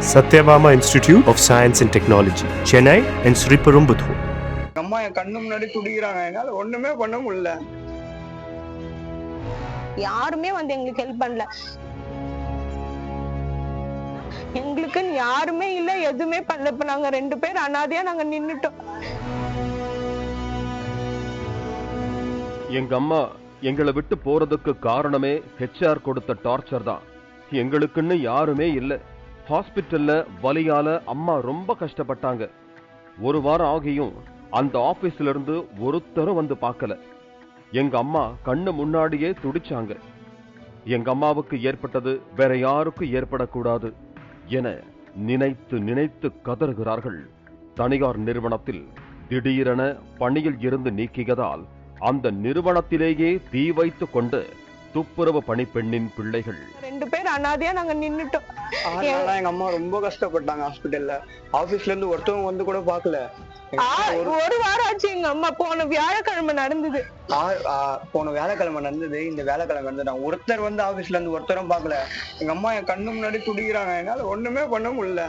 Satyabama Institute of Science and Technology, Chennai and Sriperumbudur. அம்மா என் கண்ணு முன்னாடி துடிக்கிறாங்க, என்னால ஒண்ணுமே பண்ண முடியல. யாருமே வந்து எங்களுக்கு ஹெல்ப் பண்ணல. எங்களுக்கு யாருமே இல்ல, எதுவுமே பண்ணல. இப்ப நாங்க 2 பேர் அனாதையா நாங்க நின்னுட்டோம். எங்க அம்மா எங்களை விட்டு போறதுக்கு காரணமே ஹெச்ஆர் கொடுத்த டார்ச்சர் தான். எங்களுக்குன்னு யாருமே இல்ல. ஹாஸ்பிட்டல்ல வலியால அம்மா ரொம்ப கஷ்டப்பட்டாங்க. 1 வாரம் ஆகியும் அந்த ஆபீஸ்ல இருந்து ஒருத்தரும் வந்து பார்க்கல. எங்க அம்மா கண்ணு முன்னாடியே துடிச்சாங்க. எங்க அம்மாவுக்கு ஏற்பட்டது வேற யாருக்கும் ஏற்படக்கூடாது என நினைத்து நினைத்து கதறுகிறார்கள். தனியார் நிறுவனத்தில் திடீரென பணியில் இருந்து நீக்கியதால் அந்த நிறுவனத்திலேயே தீ வைத்து கொண்டு துப்புரவு பணிப்பெண்ணின் பிள்ளைகள். 2 பேர் அனாதையா நாங்க நின்னுட்டோம். எங்க அம்மா ரொம்ப கஷ்டப்பட்டாங்க. ஹாஸ்பிட்டல்ல ஆபீஸ்ல இருந்து ஒருத்தவங்க வந்து கூட பாக்கல. 1 வாரம் ஆச்சு. எங்க அம்மா போன வியாழக்கிழமை நடந்தது. போன வியாழக்கிழமை நடந்தது. இந்த வியாழக்கிழமை நடந்தது. ஒருத்தர் வந்து ஆபீஸ்ல இருந்து ஒருத்தரும் பாக்கல. எங்க அம்மா என் கண்ணு முன்னாடி துடிக்கிறாங்க, என்னால ஒண்ணுமே பண்ண முடியல.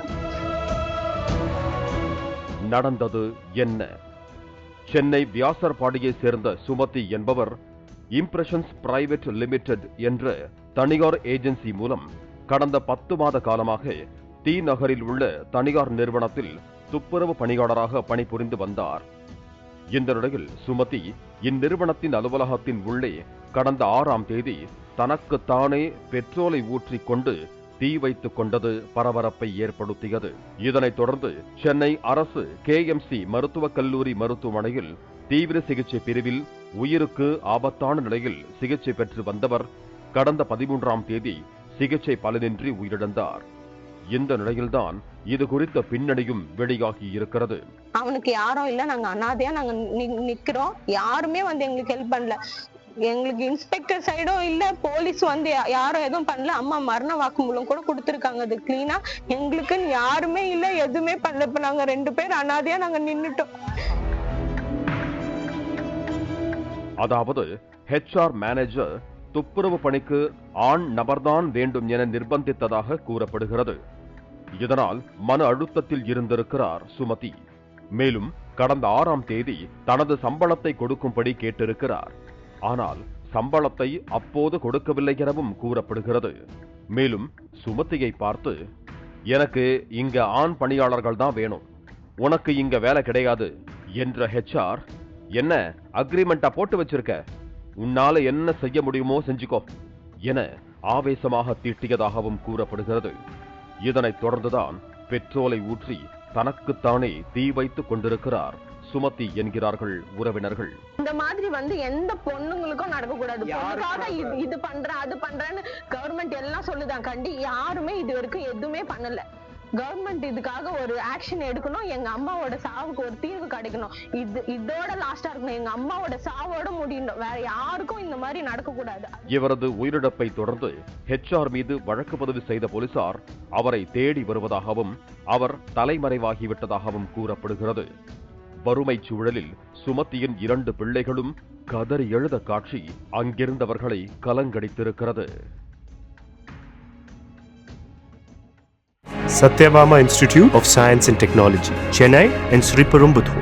நடந்தது என்ன? சென்னை வியாசர்பாடியை சேர்ந்த சுமதி என்பவர் இம்ப்ரெஷன்ஸ் பிரைவேட் லிமிடெட் என்ற தனியார் ஏஜென்சி மூலம் கடந்த 10 மாத காலமாக டி நகரில் உள்ள தனியார் நிறுவனத்தில் துப்புரவு பணியாளராக பணிபுரிந்து வந்தார். இந்த நிலையில் சுமதி இந்நிறுவனத்தின் அலுவலகத்தின் உள்ளே கடந்த 6ஆம் தேதி தனக்கு தானே பெட்ரோலை ஊற்றிக் கொண்டு தீ வைத்துக் கொண்டது பரபரப்பை ஏற்படுத்தியது. இதனைத் தொடர்ந்து சென்னை அரசு KMC மருத்துவக் கல்லூரி மருத்துவமனையில் தீவிர சிகிச்சை பிரிவில் உயிருக்கு ஆபத்தான நிலையில் சிகிச்சை பெற்று வந்தவர் கடந்த 13ஆம் தேதி சிகிச்சை பலனின்றி உயிரிழந்தார். இந்த நிலையில்தான் இது குறித்த பின்னணியும் வெளியாகி இருக்கிறது. அவனுக்கு யாரும் இல்ல, நாங்க அனாதையா நாங்க நிக்கிறோம். யாருமே வந்து எங்களுக்கு ஹெல்ப் பண்ணல. எங்களுக்கு இன்ஸ்பெக்டர் சைடும் இல்ல, போலீஸ் வந்து யாரும் எதுவும் பண்ணல. அம்மா மரண வாக்குமூலம் கூட கொடுத்திருக்காங்க. அது கிளீனா எங்களுக்கு யாருமே இல்ல, எதுவுமே பண்ணல. இப்ப நாங்க 2 பேர் அனாதையா நாங்க நின்னுட்டோம். அதாவது HR மேனேஜர் துப்புரவு பணிக்கு ஆண் நபர்தான் வேண்டும் என நிர்பந்தித்ததாக கூறப்படுகிறது. இதனால் மன அழுத்தத்தில் இருந்திருக்கிறார் சுமதி. மேலும் கடந்த 6ஆம் தேதி தனது சம்பளத்தை கொடுக்கும்படி கேட்டிருக்கிறார். ஆனால் சம்பளத்தை அப்போது கொடுக்கவில்லை எனவும் கூறப்படுகிறது. மேலும் சுமதியை பார்த்து, எனக்கு இங்க ஆண் பணியாளர்கள் தான் வேணும், உனக்கு இங்க வேலை கிடையாது என்ற HR, என்ன அக்ரிமெண்டா போட்டு வச்சிருக்க, உன்னால என்ன செய்ய முடியுமோ செஞ்சுக்கோ என ஆவேசமாக திட்டியதாகவும் கூறப்படுகிறது. இதனைத் தொடர்ந்துதான் பெட்ரோலை ஊற்றி தனக்குத்தானே தீ வைத்துக் கொண்டிருக்கிறார் சுமதி என்கிறார்கள் உறவினர்கள். இந்த மாதிரி வந்து எந்த பொண்ணுங்களுக்கும் நடக்க கூடாது. இது பண்றேன் அது பண்றேன்னு கவர்மெண்ட் எல்லாம் சொல்லுதான் கண்டி. யாருமே இது வரைக்கும் எதுவுமே பண்ணல. கவர்மெண்ட் இதுக்காக ஒரு ஆக்ஷன் எடுக்கணும். எங்க அம்மாவோட சாவுக்கு ஒரு தீர்வு கிடைக்கணும். இதோட லாஸ்டா இருக்கணும். எங்க அம்மாவோட சாவோட முடியணும். வேற யாருக்கும் இந்த மாதிரி நடக்க கூடாது. இவரது உயிரிழப்பை தொடர்ந்து HR மீது வழக்கு பதிவு செய்த போலீசார் அவரை தேடி வருவதாகவும் அவர் தலைமறைவாகிவிட்டதாகவும் கூறப்படுகிறது. வறுமை சூழலில் சுமதியின் 2 பிள்ளைகளும் கதறி எழுத காட்சி அங்கிருந்தவர்களை கலங்கடித்திருக்கிறது. Satyabama Institute of Science and Technology, Chennai and Sriperumbudur.